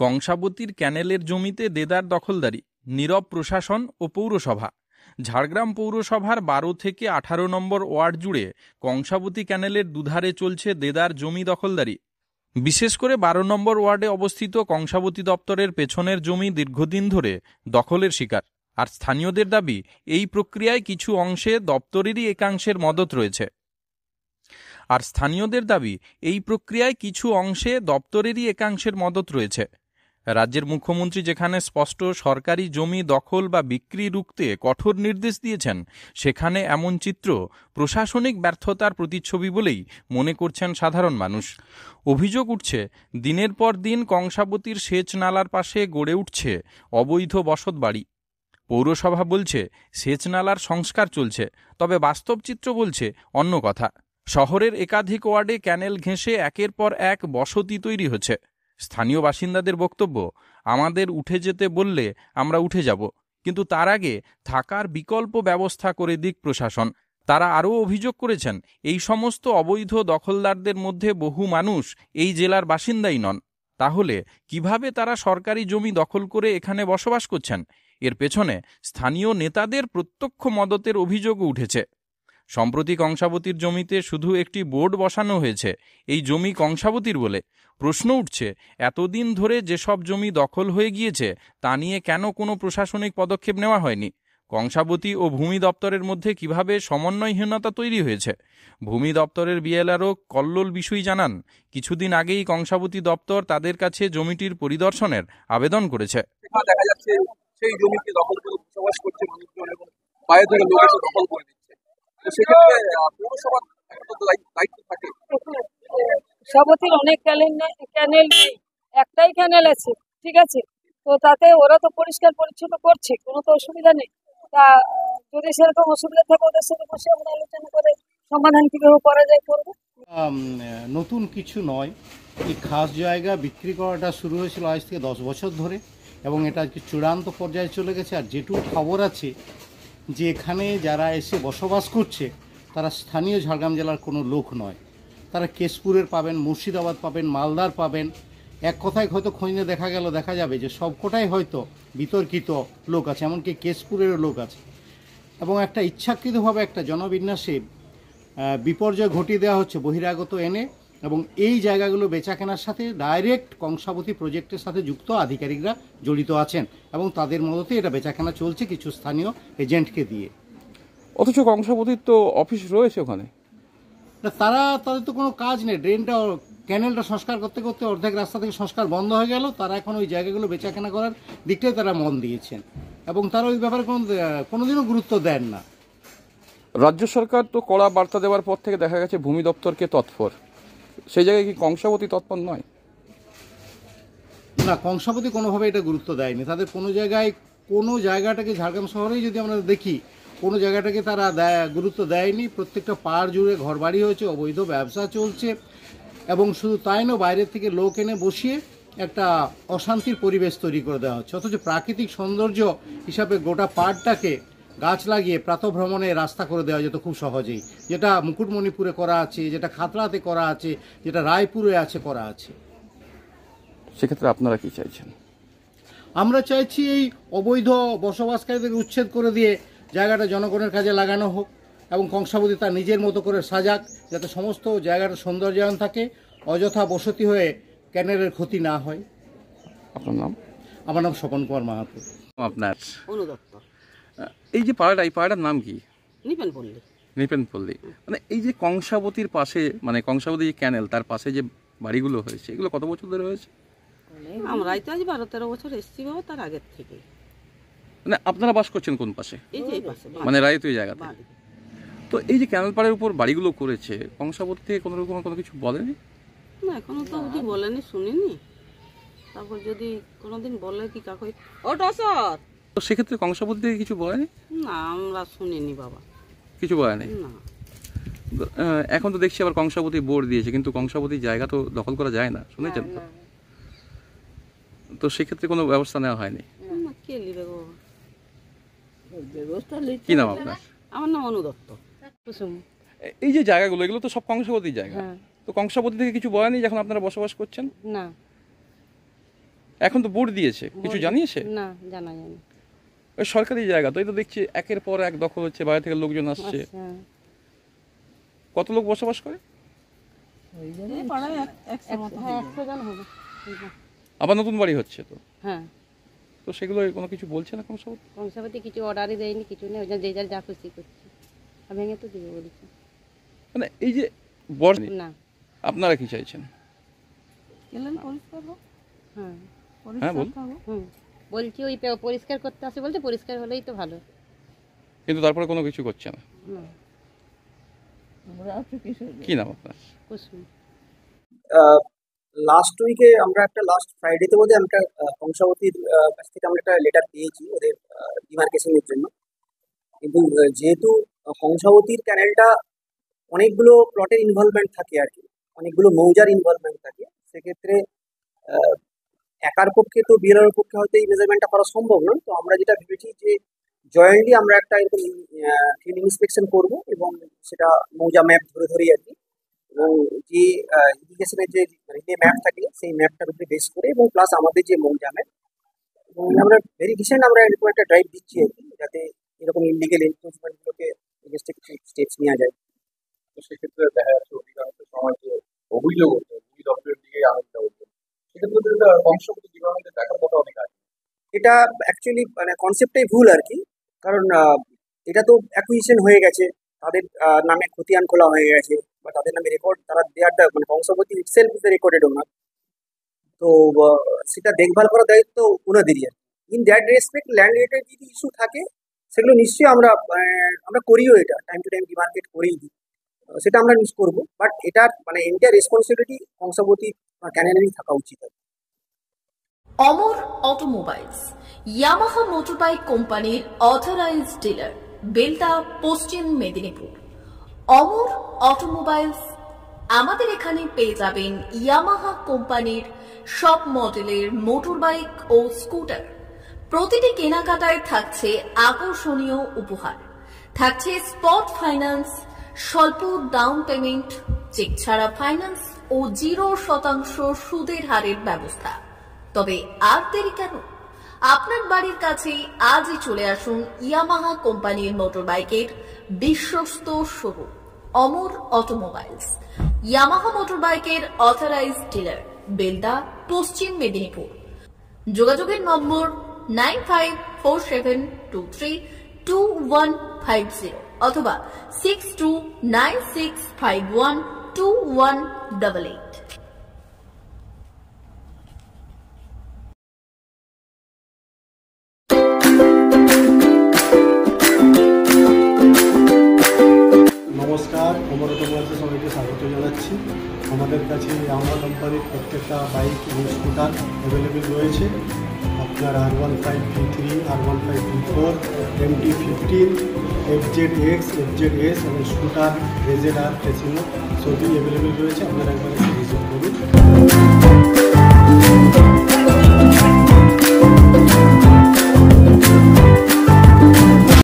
কংসাবতীর ক্যানেলের জমিতে দেদার দখলদারি, নীরব প্রশাসন ও পৌরসভা। ঝাড়গ্রাম পৌরসভার 12 থেকে 18 নম্বর ওয়ার্ড জুড়ে কংসাবতী ক্যানেলের দুধারে চলছে দেদার জমি দখলদারি। বিশেষ করে 12 নম্বর ওয়ার্ডে অবস্থিত কংসাবতী দপ্তরের পেছনের জমি দীর্ঘদিন ধরে দখলের শিকার। আর স্থানীয়দের দাবি, এই প্রক্রিয়ায় কিছু অংশে দপ্তরেরই একাংশের মদত রয়েছে। রাজ্যের মুখ্যমন্ত্রী যেখানে স্পষ্ট সরকারি জমি দখল বা বিক্রি রুখতে কঠোর নির্দেশ দিয়েছেন, সেখানে এমন চিত্র প্রশাসনিক ব্যর্থতার প্রতিচ্ছবি বলেই মনে করছেন সাধারণ মানুষ। অভিযোগ উঠছে, দিনের পর দিন কংসাবতীর সেচ নালার পাশে গড়ে উঠছে অবৈধ বসত বাড়ি। পৌরসভা বলছে সেচ নালার সংস্কার চলছে, তবে বাস্তব চিত্র বলছে অন্য কথা। শহরের একাধিক ওয়ার্ডে ক্যানেল ঘেঁষে একের পর এক বসতি তৈরি হচ্ছে। স্থানীয় বাসিন্দাদের বক্তব্য, আমাদের উঠে যেতে বললে আমরা উঠে যাব, কিন্তু তার আগে থাকার বিকল্প ব্যবস্থা করে দিক প্রশাসন। তারা আরও অভিযোগ করেছেন, এই সমস্ত অবৈধ দখলদারদের মধ্যে বহু মানুষ এই জেলার বাসিন্দাই নন। তাহলে কিভাবে তারা সরকারি জমি দখল করে এখানে বসবাস করছেন? এর পেছনে স্থানীয় নেতাদের প্রত্যক্ষ মদতের অভিযোগও উঠেছে। সম্প্রতি কংসাবতীর জমিতে শুধু একটি বোর্ড বসানো হয়েছে, এই জমি কংসাবতীর বলে। প্রশ্ন উঠছে, এতদিন ধরে যেসব জমি দখল হয়ে গিয়েছে তা নিয়ে কেন কোনো প্রশাসনিক পদক্ষেপ নেওয়া হয়নি? কংসাবতী ও ভূমি দপ্তরের মধ্যে কিভাবে সমন্বয়হীনতা তৈরি হয়েছে? ভূমি দপ্তরের বিএলআরও কল্লোল বিষয় জানান, কিছুদিন আগেই কংসাবতী দপ্তর তাদের কাছে জমিটির পরিদর্শনের আবেদন করেছে। দেখা যাচ্ছে সেই জমিকে দখল করে বসবাস করছে মানুষজন এবং পায়ে ধরে লোক এসে দখল করে দিচ্ছে। তো সেক্ষেত্রে পৌরসভার একটা দায়িত্ব থাকে। সাবতীর অনেক ক্যানেল নেই, একটাই ক্যানেল আছে, ঠিক আছে। তো তাতে ওরা তো পরিষ্কার পরিচ্ছন্ন করছে, কোনো তো অসুবিধা নেই। তা যদি সেরকম অসুবিধা থাকে ওদের সাথে বসে আমরা আলোচনা করে সমাধান কিভাবে করা যায় করবো। নতুন কিছু নয়, এই খাস জায়গা বিক্রি করাটা শুরু হয়েছিল আজ থেকে 10 বছর ধরে, এবং এটা আজকে চূড়ান্ত পর্যায়ে চলে গেছে। আর যেটুকু খবর আছে যে এখানে যারা এসে বসবাস করছে তারা স্থানীয় ঝাড়গ্রাম জেলার কোনো লোক নয়। তারা কেশপুরের পাবেন, মুর্শিদাবাদ পাবেন, মালদার পাবেন। এক কথায় হয়তো খোঁজে দেখা যাবে যে সবকটাই হয়তো বিতর্কিত লোক আছে, এমনকি কেশপুরেরও লোক আছে। এবং একটা ইচ্ছাকৃতভাবে একটা জনবিন্যাসে বিপর্যয় ঘটিয়ে দেওয়া হচ্ছে বহিরাগত এনে, এবং এই জায়গাগুলো বেচাকেনার সাথে ডাইরেক্ট কংসাবতী প্রজেক্টের সাথে যুক্ত আধিকারিকরা জড়িত আছেন, এবং তাদের মদতে এটা বেচাকেনা চলছে কিছু স্থানীয় এজেন্টকে দিয়ে। অথচ কংসাবতীর তো অফিস রয়েছে ওখানে। তাদের তো কোনো কাজ নেই। ক্যানেলটা সংস্কার করতে করতে অর্ধেক রাস্তা থেকে সংস্কার বন্ধ হয়ে গেল। তারা এখন ওই জায়গাগুলো বেচাকেনা করার দিকটাই তারা মন দিয়েছেন, এবং তারা ওই ব্যাপারে কোনোদিনও গুরুত্ব দেন না। রাজ্য সরকার তো কড়া বার্তা দেওয়ার পর থেকে দেখা গেছে ভূমি দপ্তরকে তৎপর। সেই জায়গায় কি কংসাবতী তৎপর নয়? না, কংসাবতী কোনোভাবে এটা গুরুত্ব দেয়নি। তাদের কোনো জায়গাটাকে ঝাড়গ্রাম শহরেই যদি আমরা দেখি, কোনো জায়গাটাকে তারা গুরুত্ব দেয়নি। প্রত্যেকটা পাড় জুড়ে ঘরবাড়ি হয়েছে, অবৈধ ব্যবসা চলছে, এবং শুধু তাই নয়, বাইরের থেকে লোক এনে বসিয়ে একটা অশান্তির পরিবেশ তৈরি করে দেওয়া হচ্ছে। অথচ প্রাকৃতিক সৌন্দর্য হিসাবে গোটা পাড়টাকে গাছ লাগিয়ে প্রাতঃভ্রমণের রাস্তা করে দেওয়া যেত খুব সহজেই, যেটা মুকুটমণিপুরে করা আছে, যেটা খাতড়াতে করা আছে, যেটা রায়পুরে করা আছে। সেক্ষেত্রে আপনারা কি চাইছেন? আমরা চাইছি এই অবৈধ বসবাসকারীদের উচ্ছেদ করে দিয়ে জায়গাটা জনগণের কাজে লাগানো হোক, এবং কংসাবতী তার নিজের মতো করে সাজাক, যাতে সমস্ত জায়গাটা সৌন্দর্যায়ন থাকে, অযথা বসতি হয়ে ক্যানেলের ক্ষতি না হয়। আপনার নাম? আমার নাম স্বপন কুমার মাহাতো। আপনার? অনুদত্ত। এই যে পাড়াটার নাম কি? নিপেনপল্লী। মানে এই যে কংসাবতীর পাশে, মানে কংসাবতী যে ক্যানেল তার পাশে যে বাড়িগুলো হয়েছে, এগুলো কত বছর ধরে হয়েছে? আমরাই তো আজ 12-13 বছর এসছি বাবা, তার আগের থেকে। মানে আপনারা বাস করছেন কোন পাশে? এই যে এই পাশে, মানে রায়তু এই জায়গাতে। তো এই যে ক্যানেল পাড়ের উপর বাড়িগুলো করেছে, কংসাবতী থেকে কোনো রকম কোনো কিছু বলেনি? না, এখনো তো অবধি বলেনি, শুনিনি। তারপর যদি কোনোদিন বলে কি কাকই ওটা সর, তো সেক্ষেত্রে কংসাবতী থেকে কিছু বলেনি? না, আমরা শুনিনি বাবা, কিছু বলেনি। না। এখন তো দেখছি আবার কংসাবতী বোর্ড দিয়েছে, কিন্তু কংসাবতীর জায়গা তো দখল করা যায় না, শুনেছেন তো? তো সেক্ষেত্রে কোনো ব্যবস্থা নেওয়া হয়নি? না, কে নিবে বাবা? কি নাম আপনার? আমার নাম অনুদত্ত। এই যে জায়গাগুলো, এগুলো তো সব কংসাবতীর জায়গা। তো কংসাবতী থেকে কিছু বলেনি যখন আপনারা বসবাস করছেন? না। এখন তো বোর্ড দিয়েছে, কিছু জানিয়েছে? না, জানা যায়নি। ওই সরকারি জায়গা তো, এই তো দেখছি একের পর এক দখল হচ্ছে, বাইরে থেকে লোকজন আসছে। আচ্ছা, কত লোক বসবাস করে? এই পাড়ায় 100 জন হবে। আবার নতুন বাড়ি হচ্ছে তো, হ্যাঁ, তো সেগুলো কোনো কিছু বলছে না কংসাবতী? কংসাবতী কিছু অর্ডারই দেয়নি, কিছু নেই, ওই যে যার যা খুশি করছে, ভেঙে তো দিবে বলেছে। মানে এই যে বর্ষ, না, আপনারা কি চাইছেন? হ্যাঁ, হ্যাঁ বল। বলছি ওই পরিষ্কার করতে আসে, বলছে পরিষ্কার হলেই তো ভালো। কিন্তু তারপরে কোনো কিছু করছে না। না, কি নাম আপনার? কুসুম। লাস্ট উইকে আমরা একটা লাস্ট ফ্রাইডেতে বোধহয় আমরা কংসাবতীর কাছ থেকে আমরা একটা লেটার পেয়েছি ওদের ডিমার্কেশনের জন্য। কিন্তু যেহেতু কংসাবতীর ক্যানেলটা অনেকগুলো প্লটের ইনভলভমেন্ট থাকে আর কি, অনেকগুলো মৌজার ইনভলভমেন্ট থাকে, সেক্ষেত্রে একার পক্ষে তো বিএলআর পক্ষে হয়তো এই মেজারমেন্টটা করা সম্ভব নয়। তো আমরা যেটা ভেবেছি যে জয়েন্টলি আমরা একটা এরকম ফিল্ড ইন্সপেকশন করবো এবং সেটা মৌজা ম্যাপ ধরে ধরেই আর কি, এবং যে ইরিগেশনের যে রিলে ম্যাপ থাকে সেই ম্যাপটার উপরে বেস করে, এবং প্লাস আমাদের যে মৌজা ম্যাপ, এবং আমরা ভেরি রিসেন্ট আমরা এরকম একটা ড্রাইভ দিচ্ছি আর কি, যাতে এরকম ইনলিগেল এনফোর্সমেন্টগুলোকে এগেনস্টে কিছু স্টেপস নেওয়া যায়। তো সেক্ষেত্রে দেখা যাচ্ছে অধিকাংশ সময় যে অভিযোগ হচ্ছে ভূমি দপ্তরের দিকে আলোচনা হচ্ছে, সেক্ষেত্রে কংসাবতী ডিপার্টমেন্টে দেখার কথা অনেক আছে। এটা অ্যাকচুয়ালি মানে কনসেপ্টটাই ভুল আর কি, কারণ এটা তো অ্যাকুইজিশন হয়ে গেছে, তাদের নামে খতিয়ান খোলা হয়ে গেছে, বা তাদের নামে রেকর্ড, তারা দেয়ার মানে Kangsabati itself is the recorded owner. তো সেটা দেখভাল করার দায়িত্ব ওনাদেরই আর কি। In that respect land related যদি ইস্যু থাকে সেগুলো নিশ্চয়ই আমরা করিও, এটা টাইম টু টাইম ডিমার্কেট করেই দিই, সেটা আমরা নিশ্চয় করবো। বাট এটার মানে এন্টায়ার রেসপন্সিবিলিটি কংসাবতী ক্যানেলেরই থাকা উচিত আর কি। অমর অটোমোবাইলস ইয়ামাহা মোটরবাইক কোম্পানির অথরাইজড ডিলার, বেলদা, পশ্চিম মেদিনীপুর। অমর অটোমোবাইলস, আমাদের এখানে পেয়ে যাবেন ইয়ামাহা কোম্পানির সব মডেলের মোটরবাইক ও স্কুটার। প্রতিটি কেনাকাটায় থাকছে আকর্ষণীয় উপহার, থাকছে স্পট ফাইন্যান্স, স্বল্প ডাউন পেমেন্ট, চেক ছাড়া ফাইন্যান্স ও 0% সুদের হারের ব্যবস্থা। তবে আর দেরি কেন? আপনার বাড়ির কাছেই আজই চলে আসুন ইয়ামাহা কোম্পানির মোটরবাইকের বিশ্বস্ত শোরুম অমর অটোমোবাইলস, ইয়ামাহা মোটরবাইকের অথরাইজড ডিলার, বেলদা, পশ্চিম মেদিনীপুর। যোগাযোগের নম্বর 9547232150 অথবা 6296512188। নমস্কার, অমর অটোমোবাইলসে সবাইকে স্বাগত জানাচ্ছি। আমাদের কাছে ইয়ামাহা কোম্পানির প্রত্যেকটা বাইক এবং স্কুটার অ্যাভেলেবেল রয়েছে। আপনার R15 V3, R15 V4, MT15, FZX, FZS এবং স্কুটার RZR ফেসিনো সবই অ্যাভেলেবেল রয়েছে। আপনারা একবার